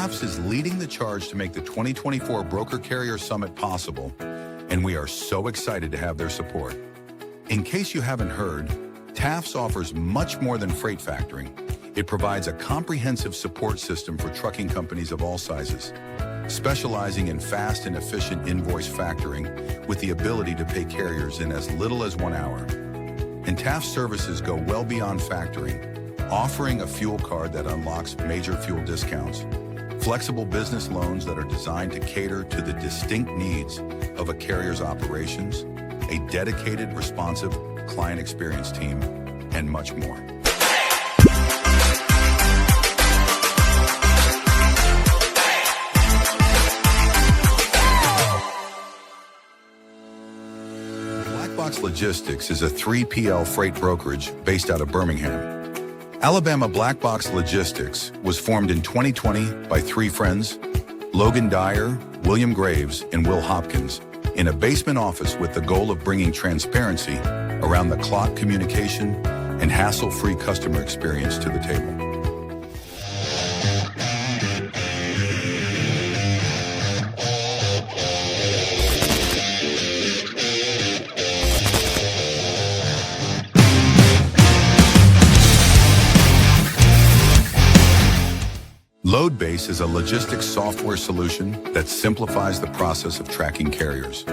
TAFS is leading the charge to make the 2024 Broker Carrier Summit possible, and we are so excited to have their support. In case you haven't heard, TAFS offers much more than freight factoring. It provides a comprehensive support system for trucking companies of all sizes, specializing in fast and efficient invoice factoring with the ability to pay carriers in as little as 1 hour. And TAFS services go well beyond factoring, offering a fuel card that unlocks major fuel discounts, flexible business loans that are designed to cater to the distinct needs of a carrier's operations, a dedicated, responsive client experience team, and much more. Black Box Logistics is a 3PL freight brokerage based out of Birmingham, Alabama. Black Box Logistics was formed in 2020 by 3 friends, Logan Dyer, William Graves, and Will Hopkins, in a basement office with the goal of bringing transparency around the clock communication and hassle-free customer experience to the table. LoadBase is a logistics software solution that simplifies the process of tracking carriers.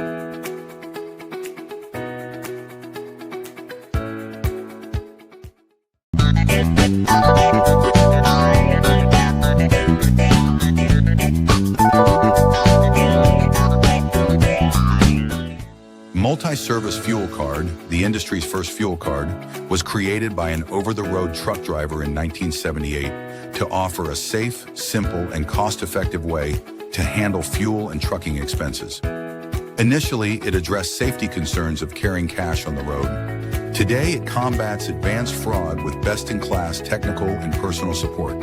Multi-service fuel card, the industry's first fuel card, was created by an over-the-road truck driver in 1978 to offer a safe, simple, and cost-effective way to handle fuel and trucking expenses. Initially, it addressed safety concerns of carrying cash on the road. Today, it combats advanced fraud with best-in-class technical and personal support.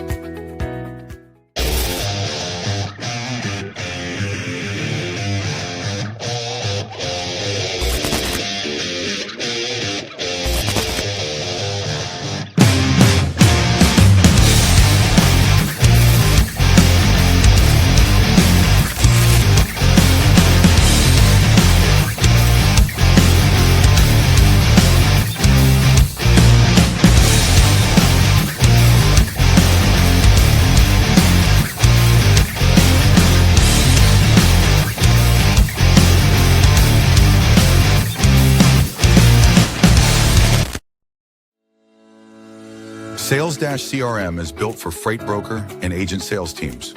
Sales-CRM is built for freight broker and agent sales teams.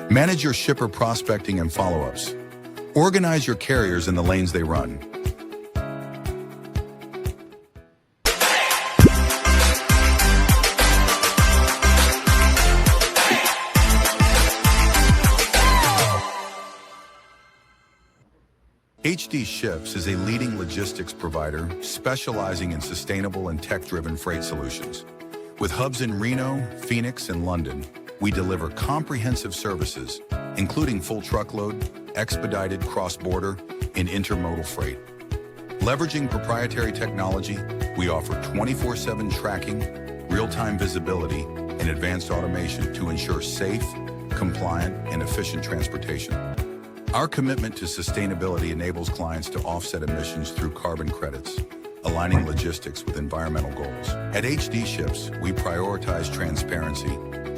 Manage your shipper prospecting and follow-ups. Organize your carriers in the lanes they run. HD Ships is a leading logistics provider specializing in sustainable and tech-driven freight solutions. With hubs in Reno, Phoenix, and London, we deliver comprehensive services, including full truckload, expedited cross-border, and intermodal freight. Leveraging proprietary technology, we offer 24/7 tracking, real-time visibility, and advanced automation to ensure safe, compliant, and efficient transportation. Our commitment to sustainability enables clients to offset emissions through carbon credits, aligning logistics with environmental goals. At HD Ships, we prioritize transparency,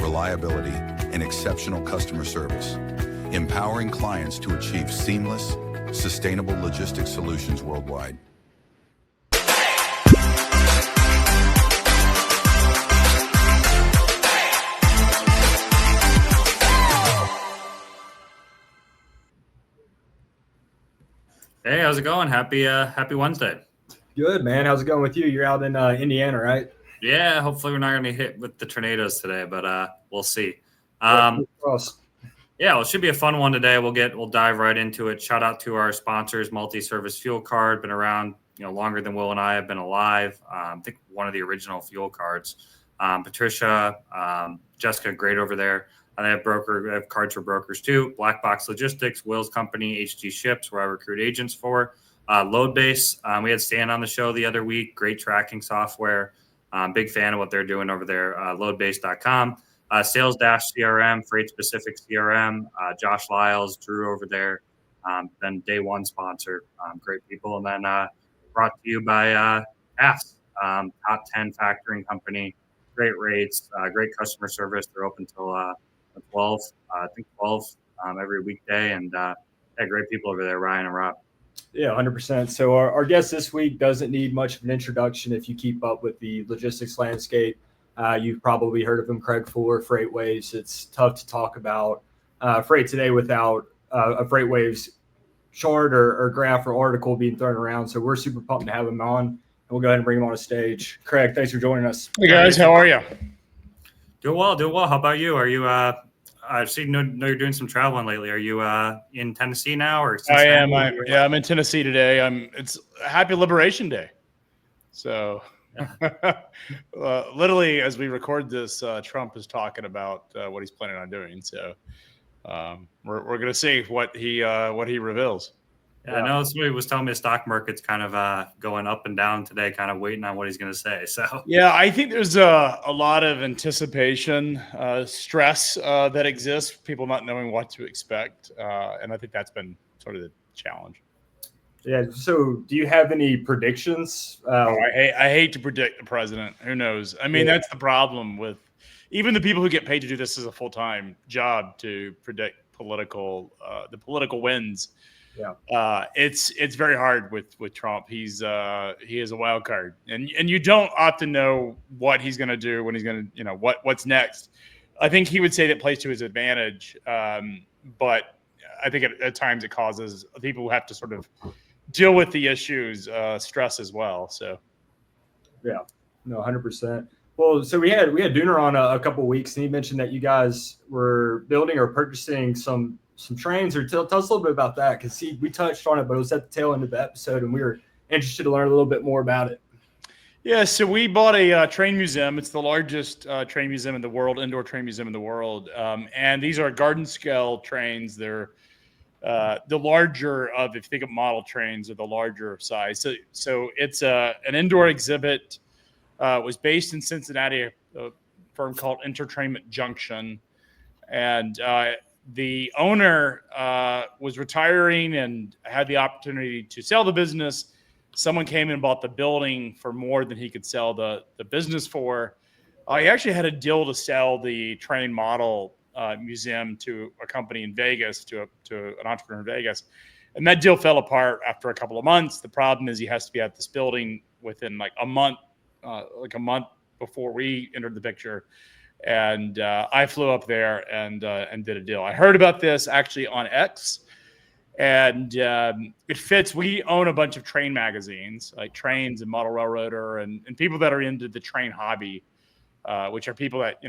reliability, and exceptional customer service, empowering clients to achieve seamless, sustainable logistics solutions worldwide. Hey, how's it going? Happy Wednesday. Good, man. How's it going with you? You're out in Indiana, right? Yeah, hopefully we're not going to be hit with the tornadoes today, but we'll see. Yeah, well, it should be a fun one today. We'll dive right into it. Shout out to our sponsors, Multi-Service Fuel Card, been around longer than Will and I have been alive. I think one of the original fuel cards. Patricia, Jessica, great over there. And they have cards for brokers too. Black Box Logistics, Will's company, HD Ships, where I recruit agents for. LoadBase, we had Stan on the show the other week. Great tracking software. Big fan of what they're doing over there. LoadBase.com. Sales Dash CRM, Freight Specific CRM, Josh Lyles, Drew over there, been day one sponsor, great people. And then brought to you by AFS, top 10 factoring company, great rates, great customer service. They're open till 12, I think 12 every weekday. And great people over there, Ryan and Rob. Yeah, 100%. So our guest this week doesn't need much of an introduction if you keep up with the logistics landscape. You've probably heard of him, Craig Fuller, FreightWaves. It's tough to talk about freight today without a FreightWaves chart or graph or article being thrown around. So we're super pumped to have him on. And we'll go ahead and bring him on a stage. Craig, thanks for joining us. Hey guys, how are you? Doing well. How about you? Are you I've seen know you're doing some traveling lately. Are you in Tennessee now or Cincinnati? I am. I'm in Tennessee today. It's Happy Liberation Day. So literally as we record this, Trump is talking about what he's planning on doing. So we're going to see what he reveals. Yeah, I know somebody was telling me the stock market's kind of going up and down today, kind of waiting on what he's going to say. So yeah, I think there's a lot of anticipation, stress that exists, people not knowing what to expect, and I think that's been sort of the challenge. Yeah. So do you have any predictions? I hate to predict the president. Who knows? I mean, that's the problem with even the people who get paid to do this as a full-time job to predict the political winds. Yeah. It's very hard with Trump. He is a wild card, and you don't often know what he's going to do, when he's going to, what's next. I think he would say that plays to his advantage, but I think at times it causes people who have to sort of deal with the issues stress as well. So yeah, no, 100%. Well, so we had Dooner on a couple of weeks, and he mentioned that you guys were building or purchasing some trains. Or tell us a little bit about that, because we touched on it, but it was at the tail end of the episode, and we were interested to learn a little bit more about it. Yeah, so we bought a train museum. It's the largest train museum in the world, indoor train museum in the world, and these are garden scale trains. They're the larger of, if you think of model trains, are the larger size. So it's an indoor exhibit. Was based in Cincinnati, a firm called Entertainment Junction, and the owner was retiring and had the opportunity to sell the business. Someone came and bought the building for more than he could sell the business for. He actually had a deal to sell the train model museum to a company in Vegas, to an entrepreneur in Vegas. And that deal fell apart after a couple of months. The problem is he has to be at this building within like a month before we entered the picture. And I flew up there and did a deal. I heard about this actually on X, and it fits. We own a bunch of train magazines, like Trains and Model Railroader, and people that are into the train hobby, which are people that,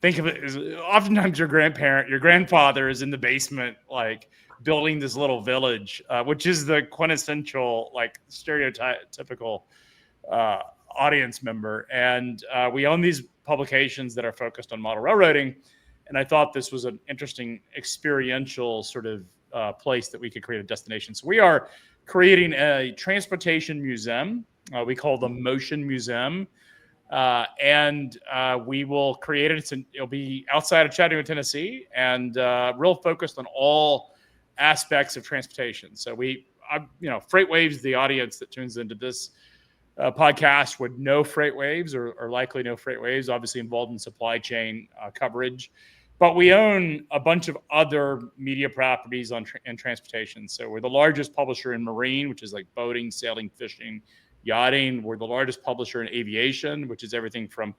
think of it as oftentimes your grandfather is in the basement, like building this little village, which is the quintessential, like stereotypical audience member. And we own these publications that are focused on model railroading. And I thought this was an interesting experiential sort of place that we could create a destination. So we are creating a transportation museum. We call the Motion Museum. And we will create it. It'll be outside of Chattanooga, Tennessee, and real focused on all aspects of transportation. So FreightWaves, the audience that tunes into this podcast would know FreightWaves or likely know FreightWaves, obviously involved in supply chain coverage. But we own a bunch of other media properties in transportation. So we're the largest publisher in marine, which is like boating, sailing, fishing, yachting. We're the largest publisher in aviation, which is everything from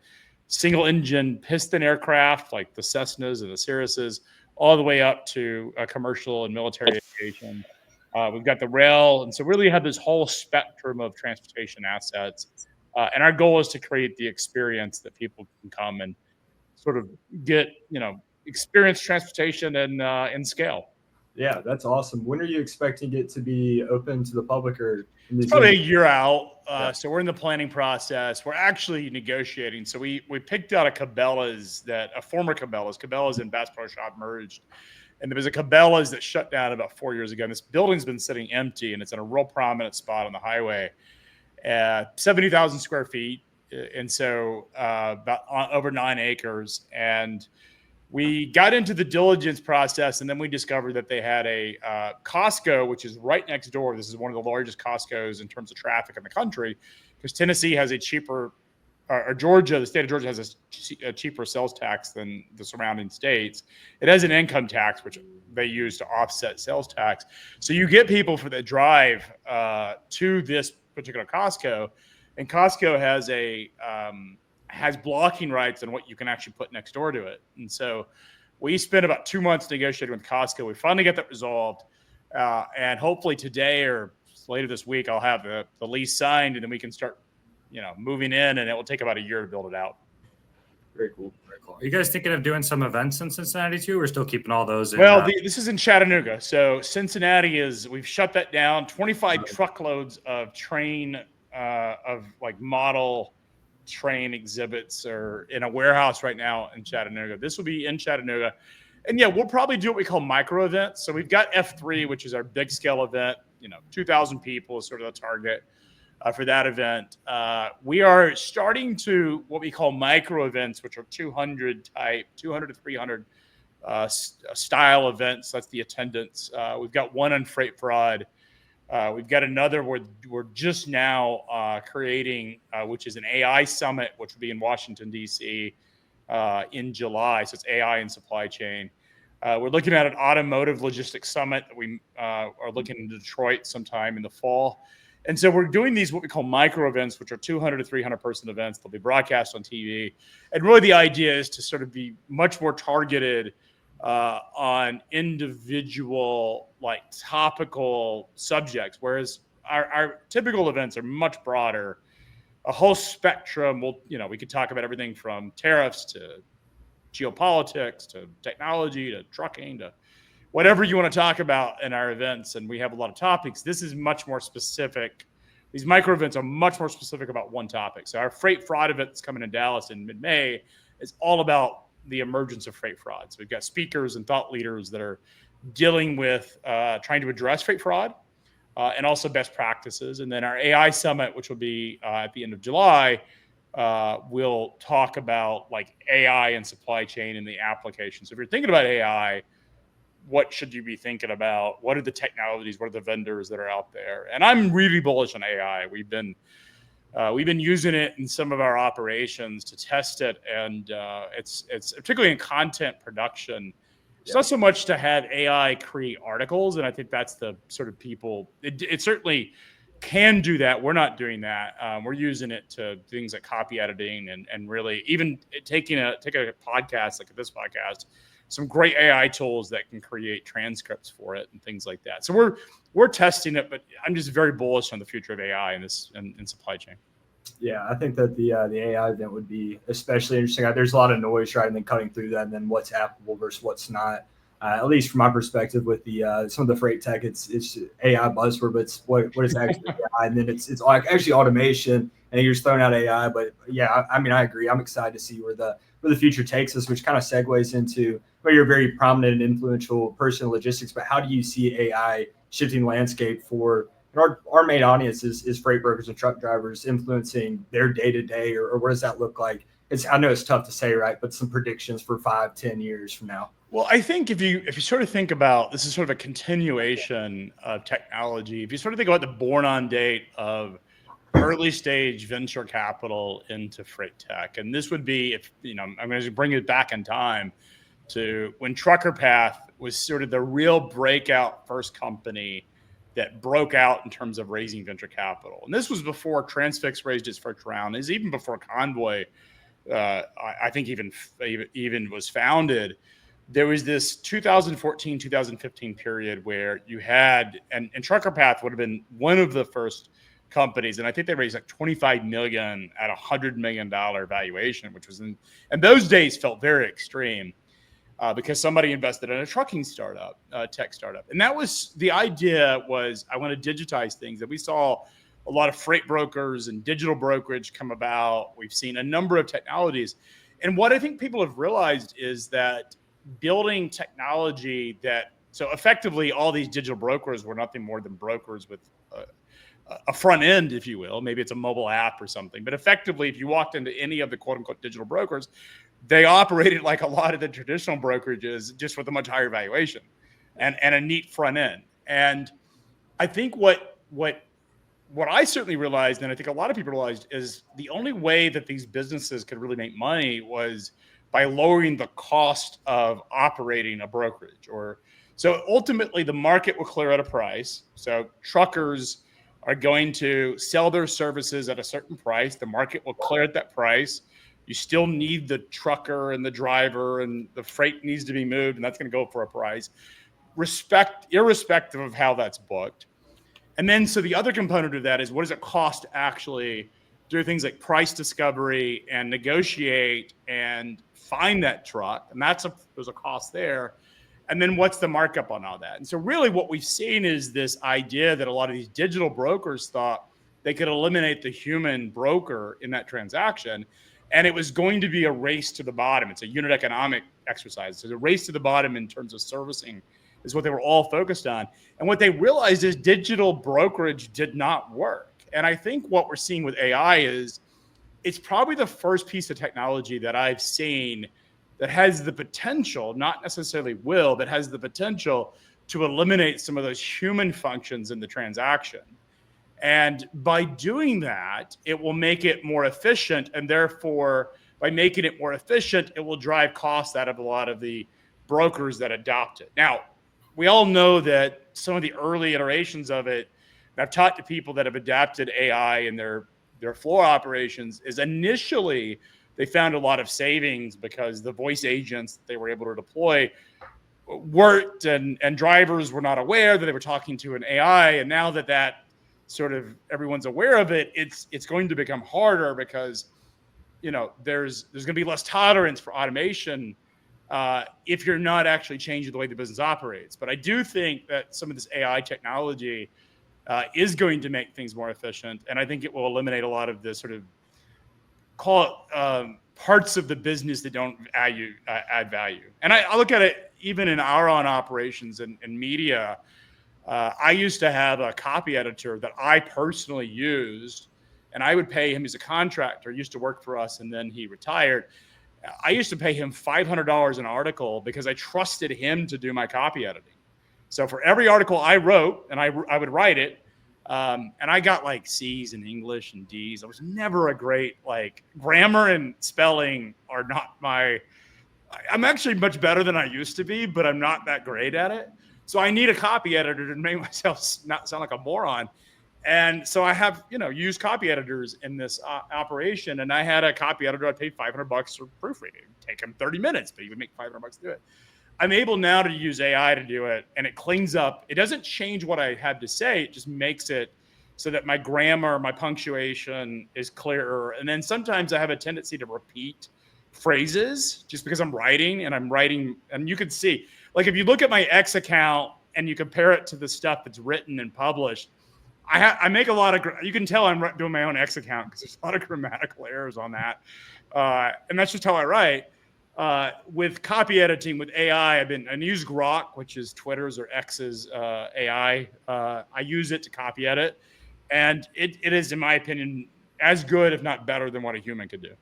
single engine piston aircraft like the Cessnas and the Cirruses, all the way up to commercial and military aviation. We've got the rail. And so really have this whole spectrum of transportation assets. And our goal is to create the experience that people can come and sort of get, experience transportation and scale. Yeah, that's awesome. When are you expecting it to be open to the public? Or it's probably a year out. So we're in the planning process. We're actually negotiating. So we picked out a former Cabela's and Bass Pro Shop merged. And there was a Cabela's that shut down about 4 years ago. And this building's been sitting empty, and it's in a real prominent spot on the highway. 70,000 square feet. and so about over 9 acres. And we got into the diligence process, and then we discovered that they had a Costco, which is right next door. This is one of the largest Costcos in terms of traffic in the country, because Tennessee has a cheaper, or Georgia, the state of Georgia has a cheaper sales tax than the surrounding states. It has an income tax, which they use to offset sales tax. So you get people for the drive to this particular Costco, and Costco has blocking rights on what you can actually put next door to it. And so we spent about 2 months negotiating with Costco. We finally got that resolved. And hopefully today or later this week, I'll have the lease signed, and then we can start, moving in, and it will take about a year to build it out. Very cool. Very cool. Are you guys thinking of doing some events in Cincinnati too? Or still keeping all those in? Well, this is in Chattanooga. So Cincinnati we've shut that down. 25 truckloads of train, of like model train exhibits are in a warehouse right now in Chattanooga. This will be in Chattanooga. And yeah, we'll probably do what we call micro events. So we've got F3, which is our big scale event. 2,000 people is sort of the target for that event. We are starting to what we call micro events, which are 200 to 300 style events. That's the attendance. We've got one on freight fraud. We've got another we're just now creating, which is an AI summit, which will be in Washington, D.C. In July. So it's AI and supply chain. We're looking at an automotive logistics summit that we are looking in Detroit sometime in the fall. And so we're doing these what we call micro events, which are 200 to 300 person events. They'll be broadcast on TV. And really the idea is to sort of be much more targeted on individual, like topical subjects, whereas our typical events are much broader, a whole spectrum. We could talk about everything from tariffs to geopolitics to technology to trucking to whatever you want to talk about in our events. And we have a lot of topics. This is much more specific. These micro events are much more specific about one topic. So our freight fraud event that's coming in Dallas in mid-May is all about the emergence of freight fraud. So we've got speakers and thought leaders that are dealing with trying to address freight fraud and also best practices. And then our AI summit, which will be at the end of July, we'll talk about like AI and supply chain and the applications. So if you're thinking about AI, what should you be thinking about? What are the technologies? What are the vendors that are out there? And I'm really bullish on AI. We've been using it in some of our operations to test it, and it's particularly in content production. It's not so much to have AI create articles, and I think that's the sort of people. It certainly can do that. We're not doing that. We're using it to things like copy editing and really even take a podcast like this podcast. Some great AI tools that can create transcripts for it and things like that. So we're testing it, but I'm just very bullish on the future of AI in supply chain. Yeah, I think that the AI event would be especially interesting. There's a lot of noise, right, and then cutting through that, and then what's applicable versus what's not. At least from my perspective, with the some of the freight tech, it's AI buzzword, but it's what is actually AI, and then it's like actually automation, and you're just throwing out AI. But yeah, I mean, I agree. I'm excited to see where the future takes us, which kind of segues into where you're a very prominent and influential person in logistics. But how do you see AI shifting the landscape for our main audience is freight brokers and truck drivers, influencing their day to day, or what does that look like? I know it's tough to say, right? But some predictions for 5-10 years from now. Well, I think if you sort of think about this is sort of a continuation of technology. If you sort of think about the born-on date of early stage venture capital into freight tech, and this would be I'm going to bring it back in time to when Trucker Path was sort of the real breakout first company that broke out in terms of raising venture capital, and this was before Transfix raised its first round. It's even before Convoy, I think even was founded. There was this 2014, 2015 period where you had, and Trucker Path would have been one of the first companies, and I think they raised like $25 million at $100 million valuation, which was in those days felt very extreme because somebody invested in a trucking startup, tech startup. And that was, the idea was, I want to digitize things. And we saw a lot of freight brokers and digital brokerage come about. We've seen a number of technologies. And what I think people have realized is that building technology so effectively all these digital brokers were nothing more than brokers with a front end, if you will. Maybe it's a mobile app or something. But effectively, if you walked into any of the quote unquote digital brokers, they operated like a lot of the traditional brokerages, just with a much higher valuation and a neat front end. And I think what I certainly realized, and I think a lot of people realized, is the only way that these businesses could really make money was by lowering the cost of operating a brokerage. So ultimately, the market will clear at a price. So truckers are going to sell their services at a certain price. The market will clear at that price. You still need the trucker and the driver, and the freight needs to be moved, and that's going to go for a price, irrespective of how that's booked. And then, so the other component of that is, what does it cost to actually do things like price discovery and negotiate and find that truck? And there's a cost there. And then what's the markup on all that? And so really what we've seen is this idea that a lot of these digital brokers thought they could eliminate the human broker in that transaction. And it was going to be a race to the bottom. It's a unit economic exercise. So the race to the bottom in terms of servicing is what they were all focused on. And what they realized is digital brokerage did not work. And I think what we're seeing with AI is it's probably the first piece of technology that I've seen that has the potential, not necessarily will, but has the potential to eliminate some of those human functions in the transaction. And by doing that, it will make it more efficient. And therefore, by making it more efficient, it will drive costs out of a lot of the brokers that adopt it. Now, we all know that some of the early iterations of it, and I've talked to people that have adapted AI in their floor operations, is initially they found a lot of savings because the voice agents that they were able to deploy worked, and drivers were not aware that they were talking to an AI. And now that sort of everyone's aware of it, it's going to become harder because, there's going to be less tolerance for automation if you're not actually changing the way the business operates. But I do think that some of this AI technology is going to make things more efficient. And I think it will eliminate a lot of the sort of, call it parts of the business that don't add value. And I look at it even in our own operations and media. I used to have a copy editor that I personally used, and I would pay him as a contractor. He used to work for us, and then he retired. I used to pay him $500 an article because I trusted him to do my copy editing. So for every article I wrote, and I would write it, and I got like C's in English and D's. I was never a great, grammar and spelling are not I'm actually much better than I used to be, but I'm not that great at it. So I need a copy editor to make myself not sound like a moron. And so I have, used copy editors in this operation. And I had a copy editor I paid $500 for proofreading. It'd take him 30 minutes, but he would make $500 to do it. I'm able now to use AI to do it, and it cleans up. It doesn't change what I have to say. It just makes it so that my grammar, my punctuation is clearer. And then sometimes I have a tendency to repeat phrases just because I'm writing, and you can see, if you look at my X account and you compare it to the stuff that's written and published, I make a lot of, you can tell I'm doing my own X account because there's a lot of grammatical errors on that. And that's just how I write. With copy editing, with AI, I use Grok, which is Twitter's or X's AI. I use it to copy edit. And it is, in my opinion, as good, if not better, than what a human could do.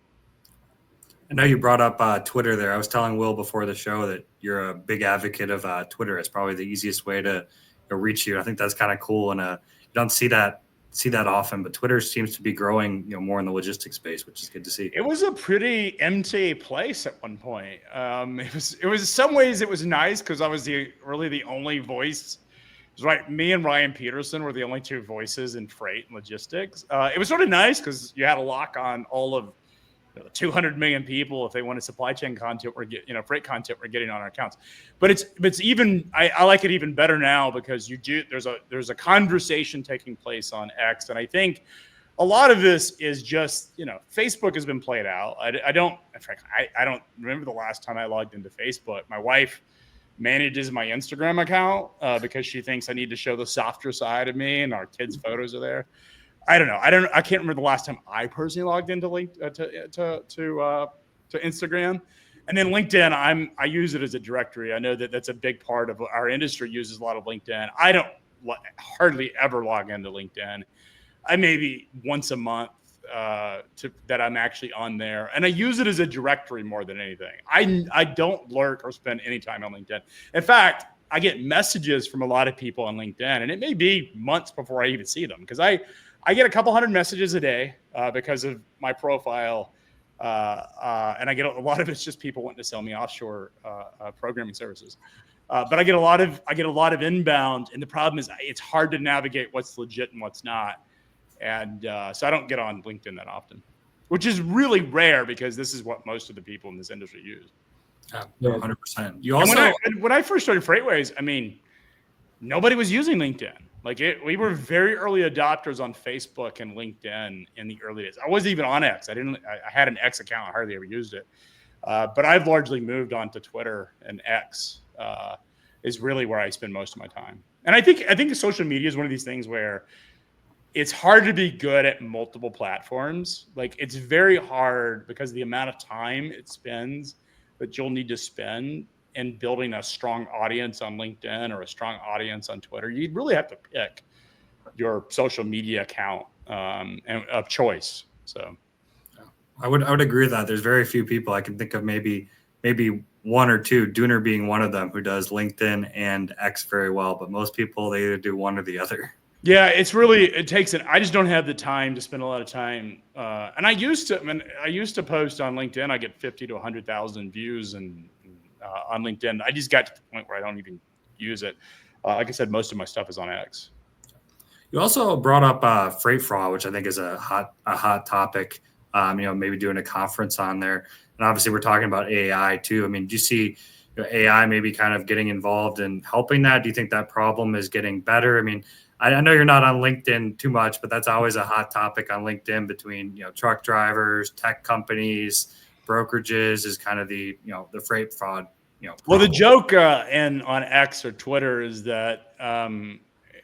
I know you brought up Twitter there. I was telling Will before the show that you're a big advocate of Twitter. It's probably the easiest way to reach you. I think that's kind of cool, and you don't see that often. But Twitter seems to be growing, more in the logistics space, which is good to see. It was a pretty empty place at one point. It was in some ways it was nice because I was really the only voice. It was right. Me and Ryan Peterson were the only two voices in freight and logistics. It was sort of nice because you had a lock on all of 200 million people if they wanted supply chain content or freight content we're getting on our accounts. But it's even I like it even better now because there's a conversation taking place on X, and I think a lot of this is just Facebook has been played out. I don't remember the last time I logged into Facebook. My wife manages my Instagram account because she thinks I need to show the softer side of me, and our kids' photos are there. I don't know. I can't remember the last time I personally logged into to Instagram, and then LinkedIn. I use it as a directory. I know that's a big part of our industry uses a lot of LinkedIn. I don't hardly ever log into LinkedIn. I maybe once a month that I'm actually on there, and I use it as a directory more than anything. I don't lurk or spend any time on LinkedIn. In fact, I get messages from a lot of people on LinkedIn, and it may be months before I even see them, because I get a couple hundred messages a day because of my profile, and I get a lot of it's just people wanting to sell me offshore programming services. But I get a lot of inbound, and the problem is it's hard to navigate what's legit and what's not. And so I don't get on LinkedIn that often, which is really rare because this is what most of the people in this industry use. Yeah, 100%. You also, when I first started FreightWaves, I mean, nobody was using LinkedIn. Like we were very early adopters on Facebook and LinkedIn in the early days. I wasn't even on X. I had an X account. I hardly ever used it. But I've largely moved on to Twitter, and X is really where I spend most of my time. And I think social media is one of these things where it's hard to be good at multiple platforms. Like it's very hard because of the amount of time it spends that you'll need to spend in building a strong audience on LinkedIn or a strong audience on Twitter. You really have to pick your social media account and of choice. So I would agree with that. There's very few people I can think of, maybe one or two, Dooner being one of them, who does LinkedIn and X very well. But most people, they either do one or the other. Yeah, it takes it. I just don't have the time to spend a lot of time. And I used to post on LinkedIn. I get 50 to 100,000 views and on LinkedIn. I just got to the point where I don't even use it. Like I said, most of my stuff is on X. You also brought up freight fraud, which I think is a hot topic. Maybe doing a conference on there, and obviously we're talking about AI too. I mean, do you see AI maybe kind of getting involved in helping that? Do you think that problem is getting better? I mean, I know you're not on LinkedIn too much, but that's always a hot topic on LinkedIn between truck drivers, tech companies, brokerages, is kind of the freight fraud. Well, the joke on X or Twitter is that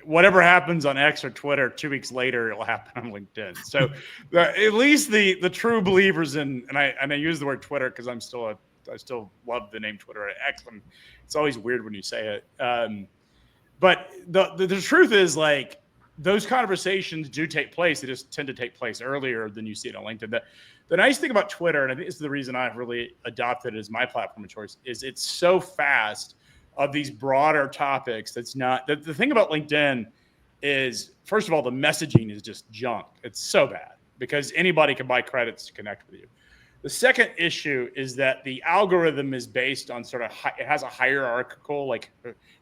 whatever happens on X or Twitter 2 weeks later, it'll happen on LinkedIn. So at least the true believers and I use the word Twitter because I still love the name Twitter. X, it's always weird when you say it. But the truth is, like, those conversations do take place. They just tend to take place earlier than you see it on LinkedIn. The nice thing about Twitter, and I think this is the reason I've really adopted it as my platform of choice, is it's so fast of these broader topics. That's not the thing about LinkedIn is, first of all, the messaging is just junk. It's so bad because anybody can buy credits to connect with you. The second issue is that the algorithm is based on it has a hierarchical, like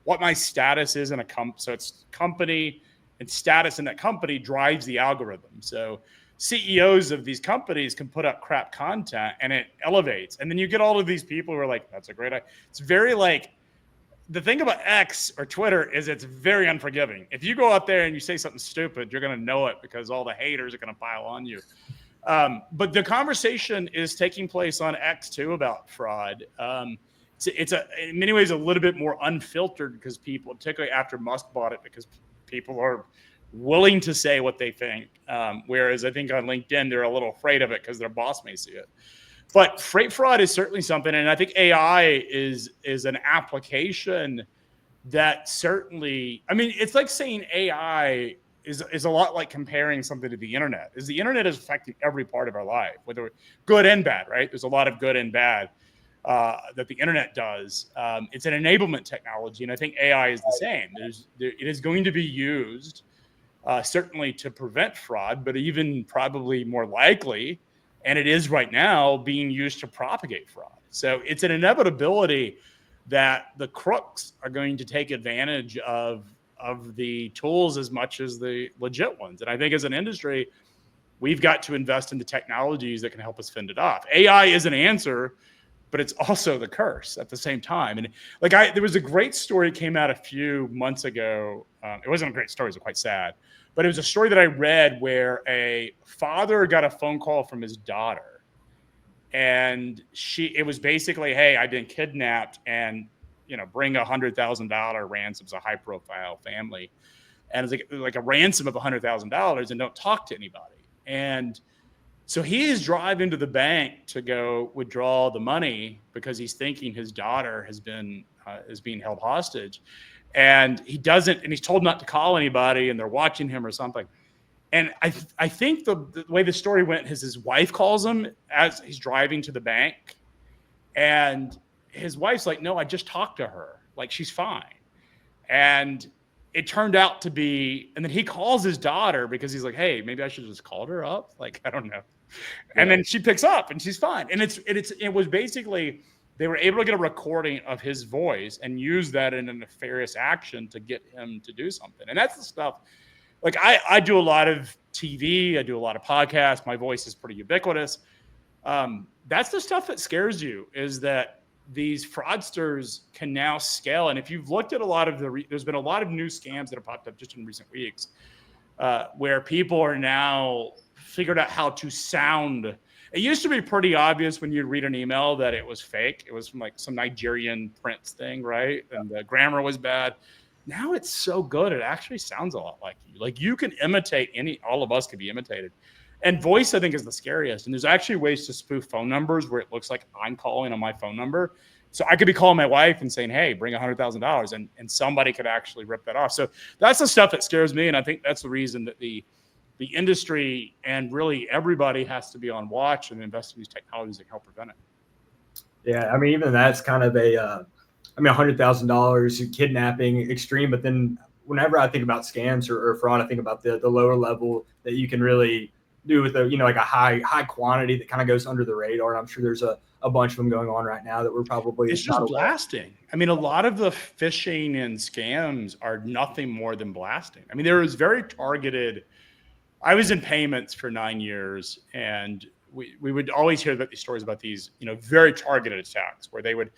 what my status is in a company. So it's company and status in that company drives the algorithm. So CEOs of these companies can put up crap content and it elevates. And then you get all of these people who are like, that's a great idea. It's very like, the thing about X or Twitter is it's very unforgiving. If you go out there and you say something stupid, you're going to know it because all the haters are going to pile on you. But the conversation is taking place on X too about fraud. It's in many ways a little bit more unfiltered because people, particularly after Musk bought it, because people are willing to say what they think. Whereas I think on LinkedIn, they're a little afraid of it because their boss may see it. But freight fraud is certainly something. And I think AI is an application that certainly, I mean, it's like saying AI is a lot like comparing something to the internet. The internet is affecting every part of our life, whether good and bad, right? There's a lot of good and bad that the internet does. It's an enablement technology, and I think AI is the same. It is going to be used certainly to prevent fraud, but even probably more likely, and it is right now, being used to propagate fraud. So it's an inevitability that the crooks are going to take advantage of the tools as much as the legit ones. And I think as an industry, we've got to invest in the technologies that can help us fend it off. AI is an answer, but it's also the curse at the same time. And there was a great story that came out a few months ago. It wasn't a great story, it was quite sad, but it was a story that I read where a father got a phone call from his daughter. And it was basically, hey, I've been kidnapped and bring $100,000 ransom. It's a high profile family. And it's like a ransom of $100,000 and don't talk to anybody. And so he is driving to the bank to go withdraw the money because he's thinking his daughter is being held hostage. And he doesn't, and he's told not to call anybody and they're watching him or something. And I think the way the story went is his wife calls him as he's driving to the bank, and his wife's like, "No, I just talked to her. Like, she's fine." And it turned out to be, and then he calls his daughter because he's like, "Hey, maybe I should have just called her up." Like, I don't know. And then she picks up and she's fine. And it was basically, they were able to get a recording of his voice and use that in a nefarious action to get him to do something. And that's the stuff. Like, I do a lot of TV, I do a lot of podcasts. My voice is pretty ubiquitous. That's the stuff that scares you, is that these fraudsters can now scale. And if you've looked at a lot of there's been a lot of new scams that have popped up just in recent weeks, where people are now figured out how to sound. It used to be pretty obvious when you'd read an email that it was fake. It was from like some Nigerian prince thing, right? And the grammar was bad. Now it's so good, it actually sounds a lot like you. Like, you can imitate all of us can be imitated. And voice, I think, is the scariest. And there's actually ways to spoof phone numbers where it looks like I'm calling on my phone number. So I could be calling my wife and saying, "Hey, bring $100,000," and somebody could actually rip that off. So that's the stuff that scares me. And I think that's the reason that the industry and really everybody has to be on watch and invest in these technologies that can help prevent it. Yeah, I mean, even that's kind of $100,000 kidnapping extreme. But then whenever I think about scams or fraud, I think about the lower level that you can really do with like a high quantity that kind of goes under the radar. And I'm sure there's a bunch of them going on right now that we're probably it's just blasting. I mean, a lot of the phishing and scams are nothing more than blasting. I mean, there is very targeted. I was in payments for 9 years, and we would always hear about these stories about these, very targeted attacks where they would,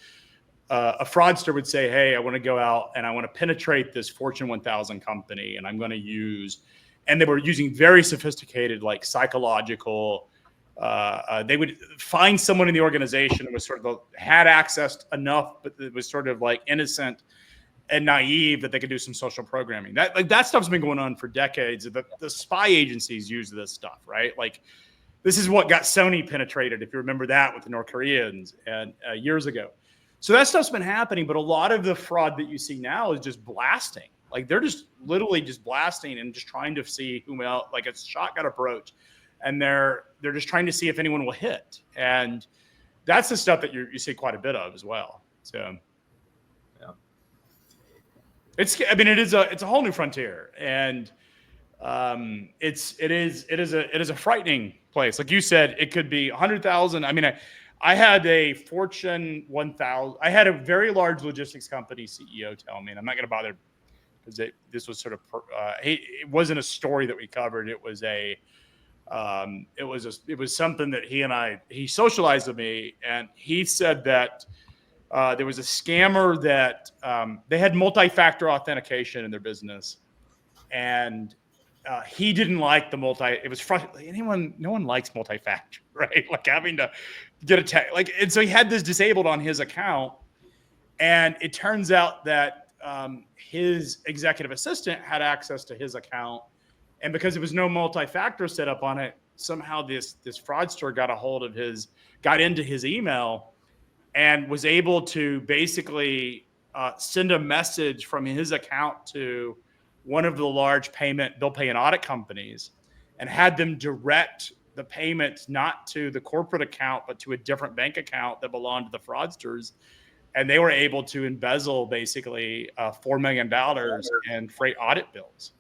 a fraudster would say, "Hey, I want to go out and I want to penetrate this Fortune 1000 company, and I'm going to use," and they were using very sophisticated, like psychological. They would find someone in the organization that was sort of had access enough, but it was sort of like innocent and naive that they could do some social programming. That stuff's been going on for decades. The spy agencies use this stuff, right? Like, this is what got Sony penetrated, if you remember that, with the North Koreans and years ago. So that stuff's been happening, but a lot of the fraud that you see now is just blasting. Like, they're just literally just blasting and just trying to see whom else, like a shotgun approach, and they're just trying to see if anyone will hit. And that's the stuff that you see quite a bit of as well. So. It's a whole new frontier, and it is a frightening place. Like you said, it could be 100,000. I mean, I had a Fortune 1000. I had a very large logistics company CEO tell me, and I'm not going to bother because this was sort of it wasn't a story that we covered. It was something that he socialized with me, and he said that. There was a scammer that they had multi-factor authentication in their business, and he didn't like the It was frustrating. No one likes multi-factor, right? Like having to get a tech. And so he had this disabled on his account, and it turns out that his executive assistant had access to his account, and because there was no multi-factor set up on it, somehow this fraudster got into his email. And was able to basically send a message from his account to one of the large bill pay and audit companies, and had them direct the payments not to the corporate account, but to a different bank account that belonged to the fraudsters. And they were able to embezzle basically $4 million in freight audit bills.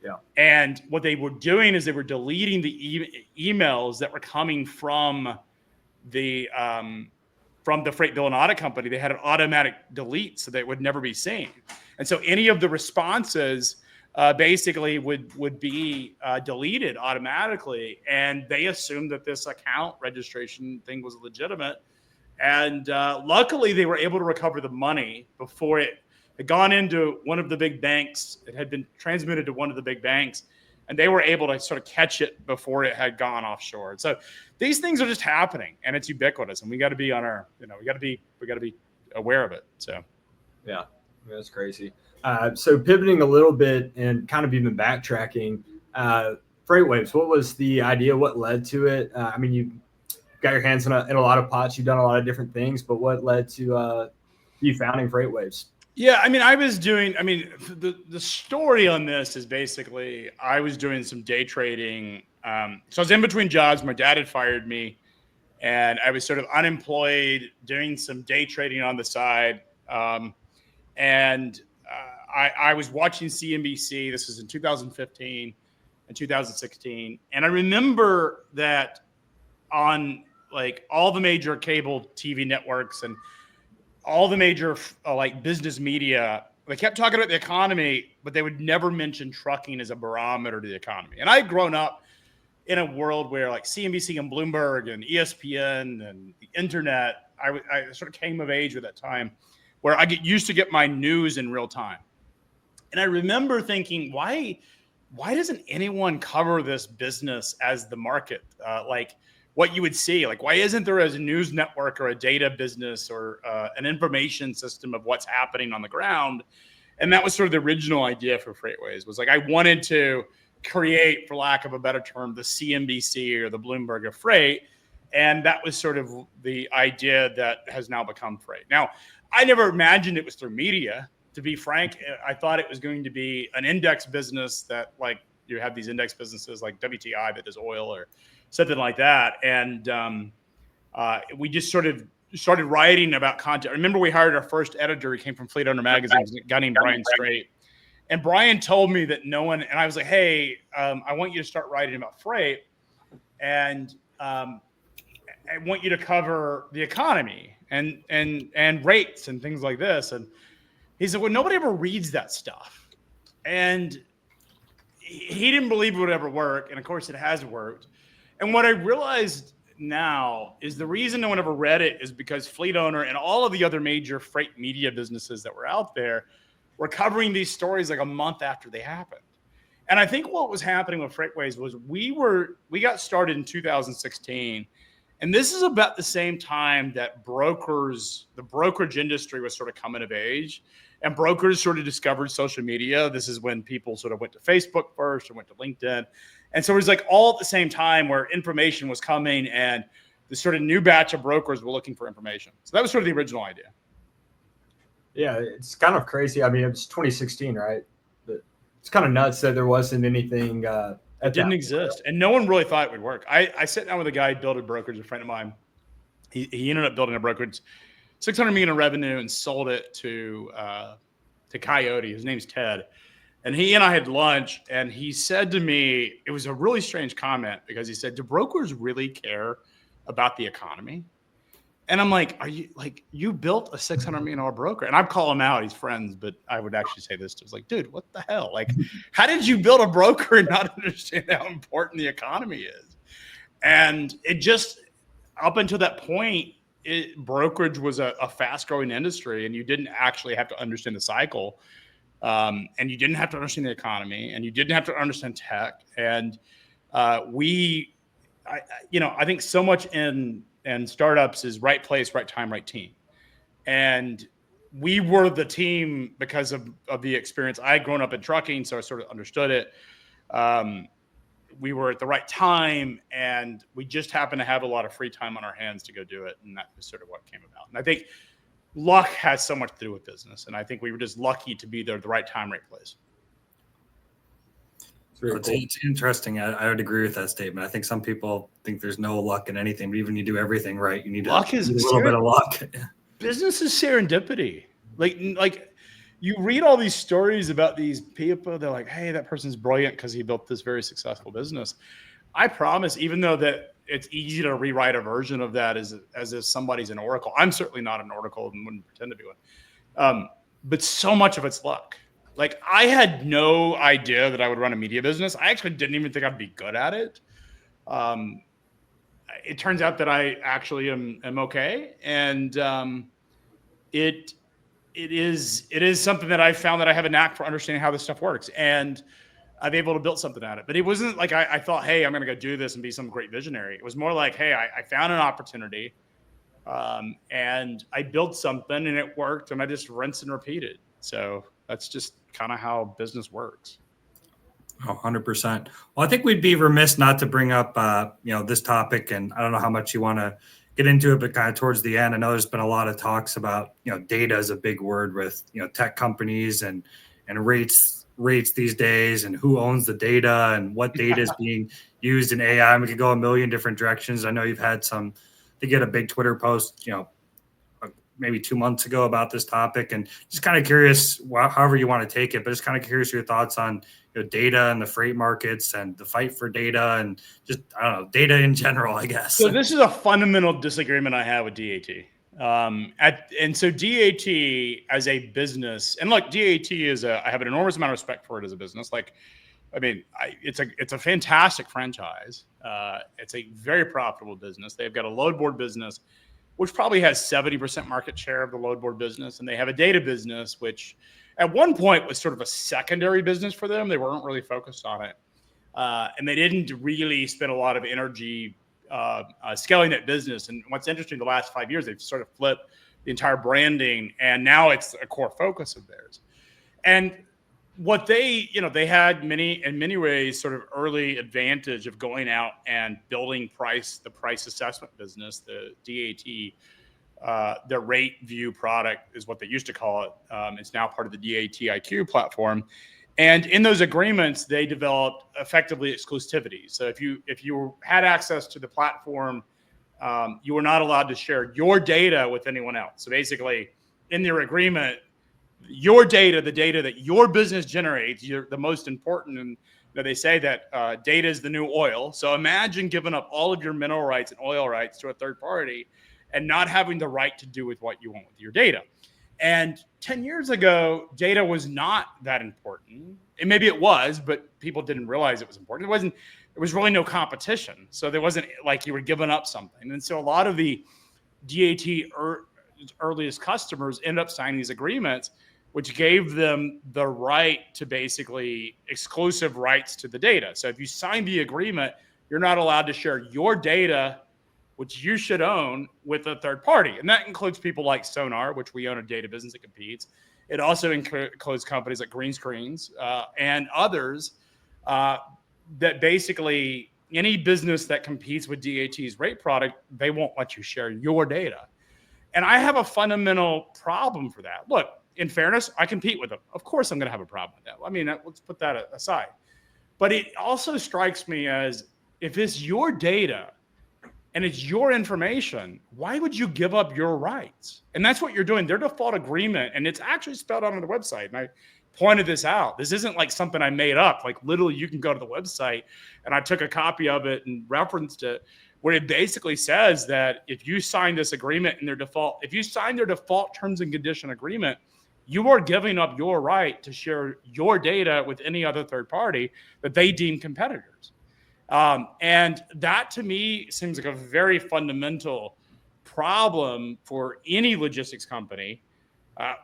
Yeah. And what they were doing is they were deleting the emails that were coming from the freight bill and audit company. They had an automatic delete so that it would never be seen. And so any of the responses basically would be deleted automatically. And they assumed that this account registration thing was legitimate. And luckily they were able to recover the money before it had gone into one of the big banks. It had been transmitted to one of the big banks, and they were able to sort of catch it before it had gone offshore. So these things are just happening, and it's ubiquitous, and we got to be on our, we got to be aware of it. So, yeah, that's crazy. So pivoting a little bit and kind of even backtracking, FreightWaves, what was the idea? What led to it? I mean, you got your hands in a lot of pots. You've done a lot of different things, but what led to you founding FreightWaves? Yeah, I mean, the story on this is basically I was doing some day trading. So I was in between jobs. My dad had fired me, and I was sort of unemployed, doing some day trading on the side. And I was watching CNBC. This was in 2015 and 2016, and I remember that on like all the major cable TV networks and all the major like business media, they kept talking about the economy, but they would never mention trucking as a barometer to the economy. And I had grown up in a world where like CNBC and Bloomberg and ESPN and the internet, I sort of came of age with that time where I used to get my news in real time. And I remember thinking, why doesn't anyone cover this business as the market? Like what you would see, like why isn't there a news network or a data business or an information system of what's happening on the ground? And that was sort of the original idea for FreightWaves, was like I wanted to create, for lack of a better term, the CNBC or the Bloomberg of freight. And that was sort of the idea that has now become Freight. Now, I never imagined it was through media. To be frank, I thought it was going to be an index business that, like, you have these index businesses like WTI that does oil or something like that. And we just sort of started writing about content. I remember we hired our first editor. He came from Fleet Owner Magazine, a guy named Brian Strait. And Brian told me that no one, and I was like, hey, I want you to start writing about freight. And I want you to cover the economy and rates and things like this. And he said, well, nobody ever reads that stuff. And he didn't believe it would ever work. And of course it has worked. And what I realized now is the reason no one ever read it is because Fleet Owner and all of the other major freight media businesses that were out there were covering these stories like a month after they happened. And I think what was happening with FreightWaves was we got started in 2016. And this is about the same time that the brokerage industry was sort of coming of age, and brokers sort of discovered social media. This is when people sort of went to Facebook first and went to LinkedIn. And so it was like all at the same time where information was coming and the sort of new batch of brokers were looking for information. So that was sort of the original idea. Yeah, it's kind of crazy. I mean, it was 2016, right? But it's kind of nuts that there wasn't anything it didn't exist, and no one really thought it would work. I sat down with a guy who built a brokerage, a friend of mine. He ended up building a brokerage, $600 million in revenue, and sold it to Coyote. His name's Ted, and he and I had lunch, and he said to me, it was a really strange comment because he said, "Do brokers really care about the economy?" And I'm like, you built a $600 million broker? And I'd call him out. He's friends, but I would actually say this to him. Like, dude, what the hell? Like, how did you build a broker and not understand how important the economy is? And it just, up until that point, brokerage was a fast growing industry, and you didn't actually have to understand the cycle. And you didn't have to understand the economy, and you didn't have to understand tech. And I think so much in startups is right place, right time, right team. And we were the team because of the experience. I had grown up in trucking, so I sort of understood it. We were at the right time, and we just happened to have a lot of free time on our hands to go do it. And that was sort of what came about. And I think luck has so much to do with business. And I think we were just lucky to be there at the right time, right place. It's interesting. I would agree with that statement. I think some people think there's no luck in anything, but even you do everything right, you need luck is a little bit of luck. Business is serendipity. Like you read all these stories about these people. They're like, hey, that person's brilliant because he built this very successful business. I promise, even though that it's easy to rewrite a version of that as if somebody's an oracle. I'm certainly not an oracle and wouldn't pretend to be one. But so much of it's luck. Like, I had no idea that I would run a media business. I actually didn't even think I'd be good at it. It turns out that I actually am okay. And it is something that I found that I have a knack for understanding how this stuff works. And I'm able to build something at it. But it wasn't like I thought, hey, I'm going to go do this and be some great visionary. It was more like, hey, I found an opportunity and I built something and it worked, and I just rinsed and repeated. So that's just kind of how business works. 100%. Well, I think we'd be remiss not to bring up, this topic, and I don't know how much you want to get into it, but kind of towards the end, I know there's been a lot of talks about, data is a big word with, tech companies and rates these days, and who owns the data and what data is being used in AI. We could go a million different directions. I know you've had some, to get a big Twitter post, maybe 2 months ago about this topic, and just kind of curious, however you want to take it, but just kind of curious your thoughts on data and the freight markets and the fight for data and just, I don't know, data in general, I guess. So this is a fundamental disagreement I have with DAT. And so DAT as a business, and look, DAT I have an enormous amount of respect for it as a business. It's a fantastic franchise. It's a very profitable business. They've got a load board business, which probably has 70% market share of the load board business. And they have a data business, which at one point was sort of a secondary business for them. They weren't really focused on it. And they didn't really spend a lot of energy scaling that business. And what's interesting, the last 5 years, they've sort of flipped the entire branding, and now it's a core focus of theirs. And what they had in many ways, sort of early advantage of going out and building the price assessment business, the DAT, the rate view product is what they used to call it. It's now part of the DAT IQ platform. And in those agreements, they developed effectively exclusivity. So if you had access to the platform, you were not allowed to share your data with anyone else. So basically, in their agreement, your data, the data that your business generates, you're the most important. And they say that data is the new oil. So imagine giving up all of your mineral rights and oil rights to a third party and not having the right to do with what you want with your data. And 10 years ago, data was not that important. And maybe it was, but people didn't realize it was important. There was really no competition. So there wasn't like you were giving up something. And so a lot of the DAT earliest customers end up signing these agreements, which gave them the right to basically exclusive rights to the data. So if you sign the agreement, you're not allowed to share your data, which you should own, with a third party. And that includes people like Sonar, which we own a data business that competes. It also includes companies like Green Screens and others that basically any business that competes with DAT's rate product, they won't let you share your data. And I have a fundamental problem for that. Look, in fairness, I compete with them. Of course, I'm going to have a problem with that. I mean, let's put that aside. But it also strikes me as, if it's your data and it's your information, why would you give up your rights? And that's what you're doing. Their default agreement, and it's actually spelled out on the website, and I pointed this out. This isn't like something I made up. Like, literally, you can go to the website, and I took a copy of it and referenced it, where it basically says that if you sign this agreement in if you sign their default terms and condition agreement, you are giving up your right to share your data with any other third party that they deem competitors. And that, to me, seems like a very fundamental problem for any logistics company,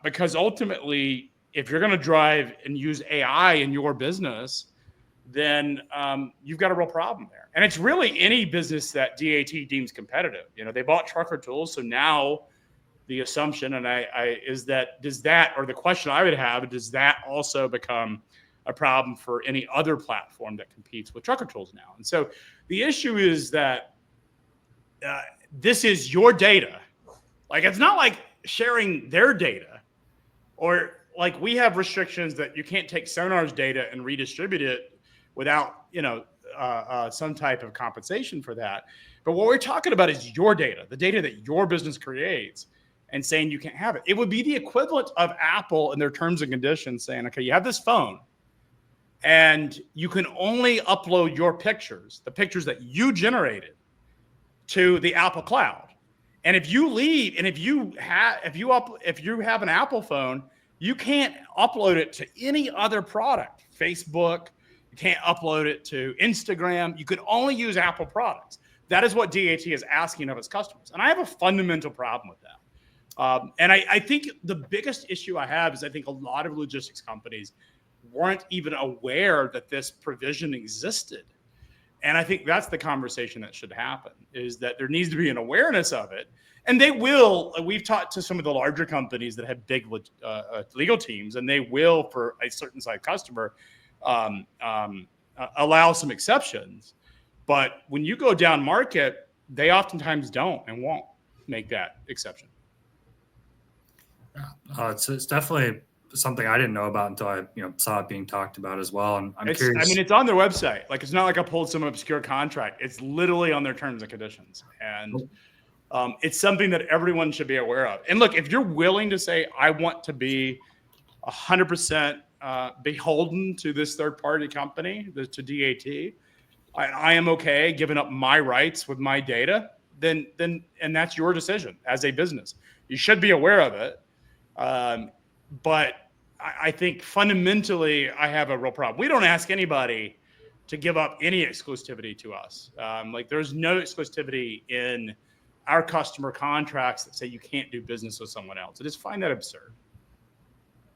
because ultimately, if you're going to drive and use AI in your business, then you've got a real problem there. And it's really any business that DAT deems competitive. They bought Trucker Tools, so now the assumption is that the question I would have, does that also become a problem for any other platform that competes with Trucker Tools now? And so the issue is that this is your data. Like, it's not like sharing their data, or like we have restrictions that you can't take Sonar's data and redistribute it without some type of compensation for that. But what we're talking about is your data, the data that your business creates, and saying you can't have it. It would be the equivalent of Apple and their terms and conditions saying, okay, you have this phone and you can only upload your pictures, the pictures that you generated, to the Apple cloud. And if you leave, and if you have an Apple phone, you can't upload it to any other product. Facebook, you can't upload it to Instagram. You can only use Apple products. That is what DAT is asking of its customers. And I have a fundamental problem with that. And I think the biggest issue I have is I think a lot of logistics companies weren't even aware that this provision existed. And I think that's the conversation that should happen, is that there needs to be an awareness of it. And they will. We've talked to some of the larger companies that have big legal teams, and they will, for a certain size customer, allow some exceptions. But when you go down market, they oftentimes don't and won't make that exception. It's definitely something I didn't know about until I saw it being talked about as well. And I'm curious. I mean, it's on their website. Like, it's not like I pulled some obscure contract. It's literally on their terms and conditions. And it's something that everyone should be aware of. And look, if you're willing to say, I want to be 100% beholden to this third-party company, to DAT, I am okay giving up my rights with my data, then and that's your decision as a business. You should be aware of it. But I think fundamentally, I have a real problem. We don't ask anybody to give up any exclusivity to us. Like, there's no exclusivity in our customer contracts that say you can't do business with someone else. I just find that absurd.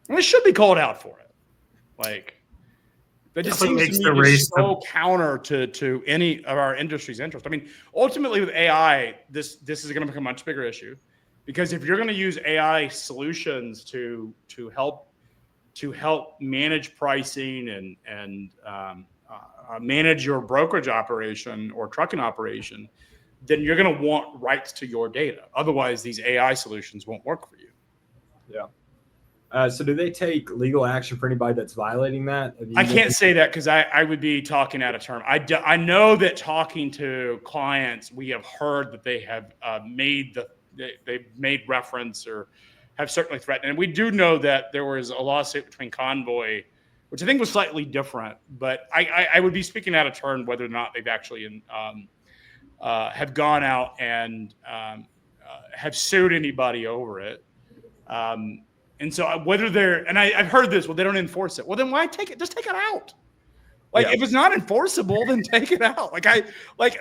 And it should be called out for it. Like, that just seems to me so counter to any of our industry's interest. I mean, ultimately with AI, this is going to become a much bigger issue, because if you're going to use AI solutions to help manage pricing and manage your brokerage operation or trucking operation, then you're going to want rights to your data. Otherwise, these AI solutions won't work for you. Yeah. So do they take legal action for anybody that's violating that? I can't say that because I would be talking out of turn. I know that talking to clients, we have heard that they have they've made reference or have certainly threatened. And we do know that there was a lawsuit between Convoy, which I think was slightly different. But I would be speaking out of turn whether or not they've actually have gone out and have sued anybody over it. And so whether I've heard this, well, they don't enforce it. Well, then why take it? Just take it out. Like, if it's not enforceable, then take it out.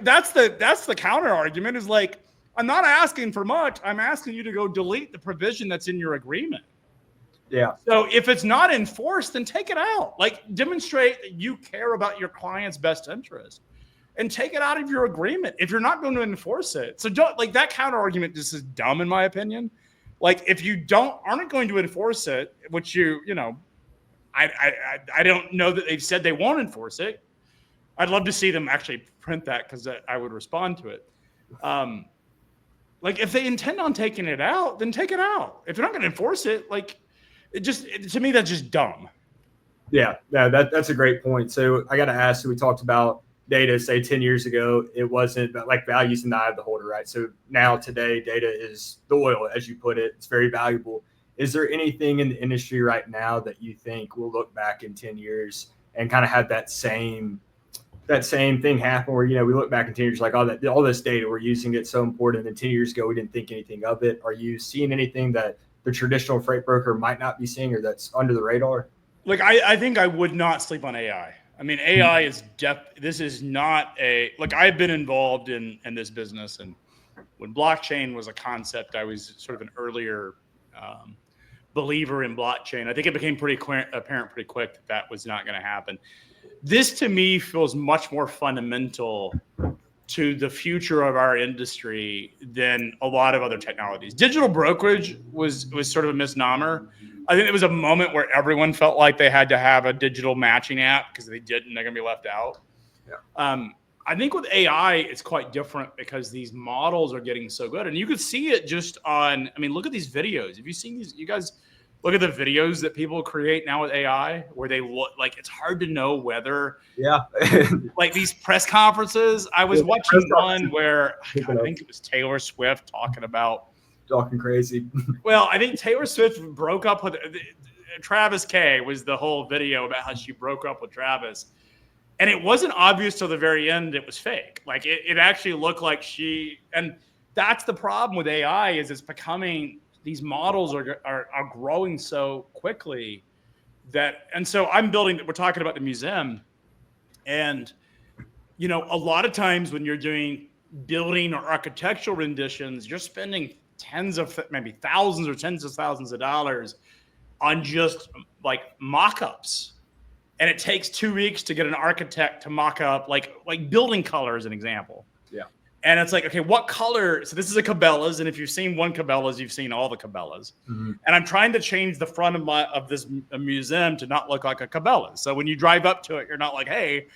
That's the counter argument is like, I'm not asking for much. I'm asking you to go delete the provision that's in your agreement. Yeah. So if it's not enforced, then take it out. Like, demonstrate that you care about your client's best interest and take it out of your agreement if you're not going to enforce it. So don't, like, that counter argument just is dumb in my opinion. Like, if you aren't going to enforce it, which I don't know that they've said they won't enforce it. I'd love to see them actually print that because I would respond to it. Like, if they intend on taking it out, then take it out. If you're not going to enforce it, like, to me, that's just dumb. Yeah, that's a great point. So I got to ask, so we talked about data, say 10 years ago, it wasn't like values in the eye of the holder, right? So now today, data is the oil, as you put it. It's very valuable. Is there anything in the industry right now that you think will look back in 10 years and kind of have that same thing happen where, we look back in 10 years like, all this data, we're using it so important. And 10 years ago, we didn't think anything of it. Are you seeing anything that the traditional freight broker might not be seeing or that's under the radar? Like, I think I would not sleep on AI. I mean, AI is this is not I've been involved in this business. And when blockchain was a concept, I was sort of an earlier believer in blockchain. I think it became pretty apparent pretty quick that was not going to happen. This to me feels much more fundamental to the future of our industry than a lot of other technologies. Digital brokerage was sort of a misnomer. I think it was a moment where everyone felt like they had to have a digital matching app because if they didn't, they're going to be left out. Yeah. I think with AI, it's quite different because these models are getting so good. And you could see it just on, look at these videos. Have you seen these? You guys look at the videos that people create now with AI where they look like it's hard to know whether, like these press conferences. I was watching one where I think it was Taylor Swift talking crazy. Well, I think Taylor Swift broke up with Travis K was the whole video about how she broke up with Travis. And it wasn't obvious till the very end it was fake. Like it actually looked like and that's the problem with AI is it's becoming, these models are growing so quickly and so we're talking about the museum. And, a lot of times when you're doing building or architectural renditions, you're spending maybe thousands or tens of thousands of dollars on just like mock-ups. And it takes 2 weeks to get an architect to mock up like building color as an example. Yeah. And it's like, okay, what color? So this is a Cabela's. And if you've seen one Cabela's, you've seen all the Cabela's. Mm-hmm. And I'm trying to change the front of this museum to not look like a Cabela's. So when you drive up to it, you're not like, hey,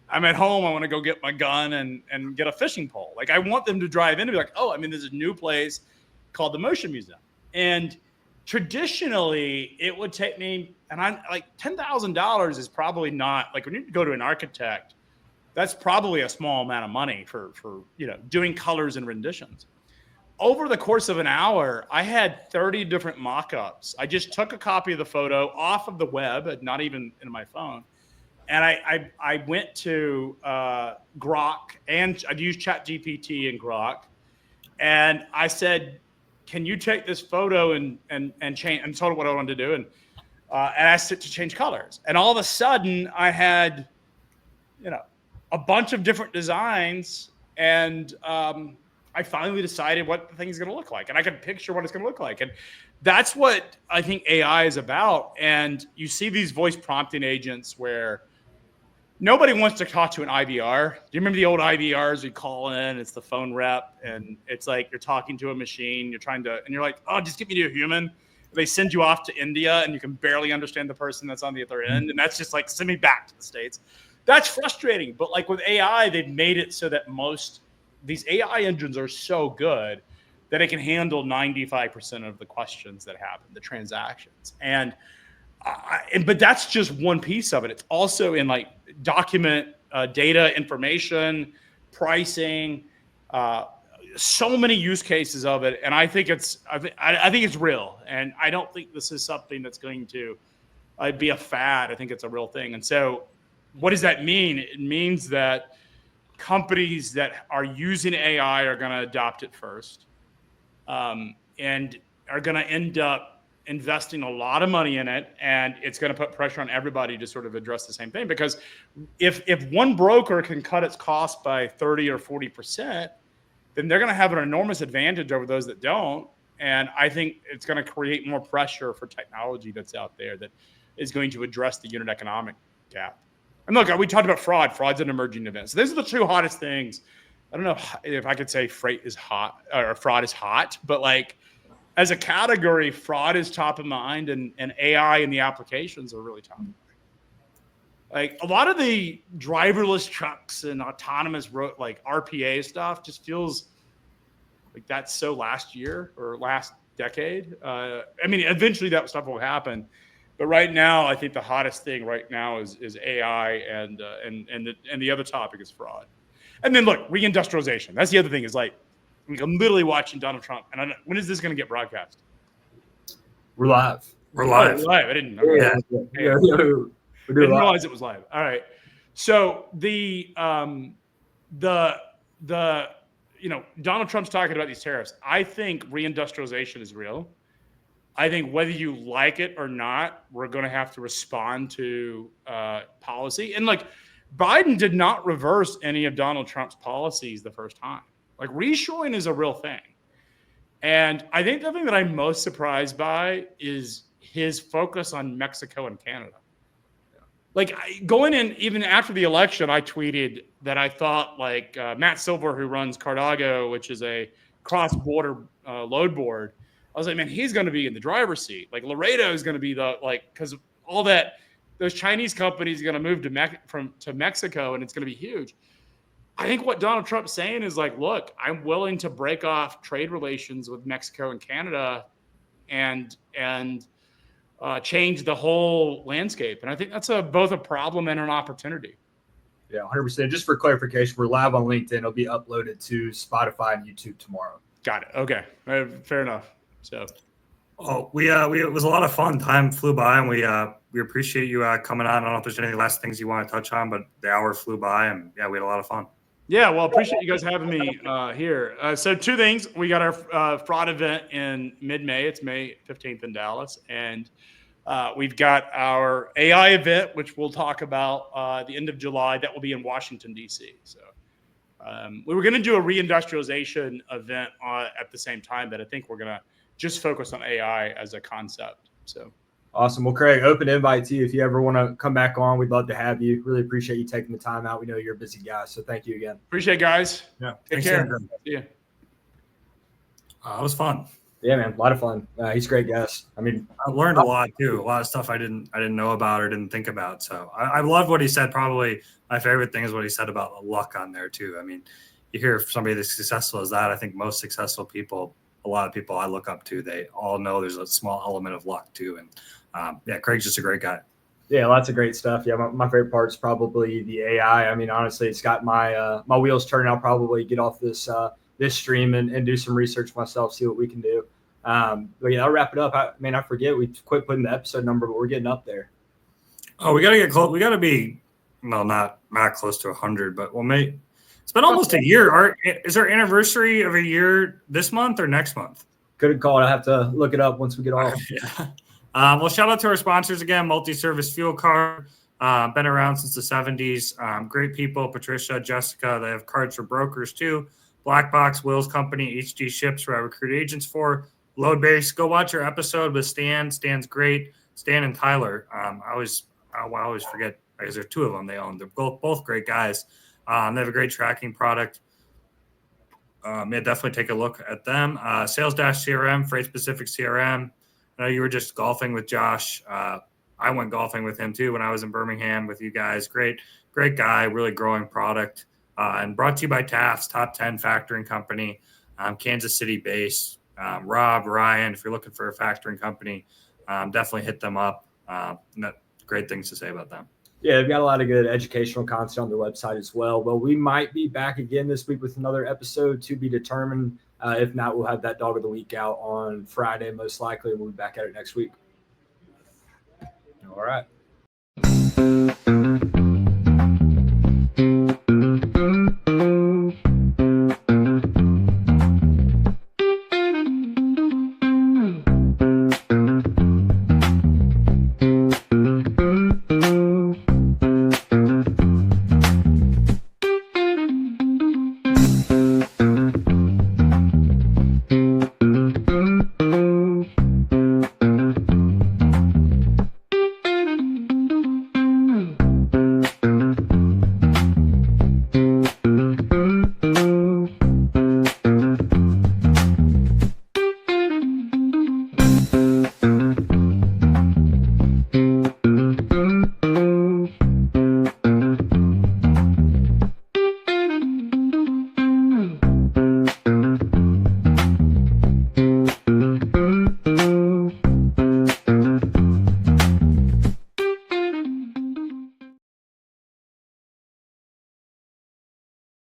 I'm at home. I want to go get my gun and get a fishing pole. Like I want them to drive in and be like, oh, I mean, there's a new place called the Motion Museum. And traditionally it would take me, and I'm like $10,000 is probably not like when you go to an architect, that's probably a small amount of money for doing colors and renditions. Over the course of an hour, I had 30 different mock-ups. I just took a copy of the photo off of the web, not even in my phone. And I went to Grok, and I'd used ChatGPT and Grok. And I said, can you take this photo and change, and told it what I wanted to do. And asked it to change colors. And all of a sudden I had, a bunch of different designs. And I finally decided what the thing's going to look like. And I could picture what it's going to look like. And that's what I think AI is about. And you see these voice prompting agents where nobody wants to talk to an IVR. Do you remember the old IVRs? We call in, it's the phone rep, and it's like you're talking to a machine. And you're like, oh, just get me to a human. They send you off to India, and you can barely understand the person that's on the other end. And that's just like, send me back to the States. That's frustrating. But like with AI, they've made it so that these AI engines are so good that it can handle 95% of the questions that happen, the transactions. But that's just one piece of it. It's also in like document data, information, pricing, so many use cases of it. And I think it's real. And I don't think this is something that's going to be a fad. I think it's a real thing. And so what does that mean? It means that companies that are using AI are going to adopt it first, and are going to end up investing a lot of money in it, and it's going to put pressure on everybody to sort of address the same thing. Because if one broker can cut its cost by 30 or 40%, then they're going to have an enormous advantage over those that don't. And I think it's going to create more pressure for technology that's out there that is going to address the unit economic gap. And look, we talked about fraud. Fraud's an emerging event. So these are the two hottest things. I don't know if I could say freight is hot or fraud is hot, but like, as a category, fraud is top of mind, and AI and the applications are really top of mind. Like a lot of the driverless trucks and autonomous like RPA stuff just feels like that's so last year or last decade. I mean, eventually that stuff will happen, but right now I think the hottest thing right now is AI, and the other topic is fraud. And then look, reindustrialization. That's the other thing is like, I'm literally watching Donald Trump, and when is this going to get broadcast? We're live. We're live. Oh, live. I didn't. Yeah. Didn't realize it was live. All right. So Donald Trump's talking about these tariffs. I think reindustrialization is real. I think whether you like it or not, we're going to have to respond to policy. And like, Biden did not reverse any of Donald Trump's policies the first time. Like reshoring is a real thing. And I think the thing that I'm most surprised by is his focus on Mexico and Canada. Like going in, even after the election, I tweeted that I thought like Matt Silver, who runs Cardago, which is a cross-border load board, I was like, man, he's going to be in the driver's seat. Like Laredo is going to be because all that, those Chinese companies are going to move to Mexico, and it's going to be huge. I think what Donald Trump's saying is like, look, I'm willing to break off trade relations with Mexico and Canada and change the whole landscape. And I think that's both a problem and an opportunity. Yeah, 100%. Just for clarification, we're live on LinkedIn. It'll be uploaded to Spotify and YouTube tomorrow. Got it. Okay. Fair enough. So, it was a lot of fun. Time flew by, and we appreciate you coming on. I don't know if there's any last things you want to touch on, but the hour flew by, and yeah, we had a lot of fun. Yeah, well, appreciate you guys having me here. So two things. We got our fraud event in mid-May. It's May 15th in Dallas. And we've got our AI event, which we'll talk about the end of July. That will be in Washington, D.C. So we were going to do a reindustrialization event at the same time, but I think we're going to just focus on AI as a concept. So awesome. Well, Craig, open invite to you. If you ever want to come back on, we'd love to have you. Really appreciate you taking the time out. We know you're a busy guy, so thank you again. Appreciate it, guys. Yeah. Take care. See ya. It was fun. Yeah, man, a lot of fun. He's a great guest. I mean, I learned a lot too. A lot of stuff I didn't know about or didn't think about. So I love what he said. Probably my favorite thing is what he said about luck on there too. I mean, you hear somebody as successful as that. I think most successful people, a lot of people I look up to, they all know there's a small element of luck too. And yeah, Craig's just a great guy. Yeah, lots of great stuff. Yeah, my favorite part is probably the AI. I mean, honestly, it's got my my wheels turning. I'll probably get off this this stream and do some research myself, see what we can do. But yeah, I'll wrap it up. I forget we quit putting the episode number, but we're getting up there. Oh, we gotta get close. We gotta be not close to 100, but it's been almost a year. Is our anniversary of a year this month or next month? Couldn't call it. I have to look it up once we get off. Yeah. Well, shout out to our sponsors again, Multi-Service Fuel Card. Been around since the 70s. Great people, Patricia, Jessica. They have cards for brokers too. Black Box, Will's company, HD Ships, where I recruit agents for. Load Base, go watch our episode with Stan. Stan's great. Stan and Tyler. I always forget because there's two of them they own. They're both great guys. They have a great tracking product. Yeah, definitely take a look at them. Sales Dash CRM, Freight Specific CRM. I know you were just golfing with Josh. I went golfing with him too when I was in Birmingham with you guys. Great guy, really growing product. And brought to you by Taft's, top 10 factoring company, Kansas City based. Rob, Ryan, if you're looking for a factoring company, definitely hit them up. Great things to say about them. Yeah, they've got a lot of good educational content on their website as well. Well, we might be back again this week with another episode to be determined. If not, we'll have that Dog of the Week out on Friday, most likely. We'll be back at it next week. All right.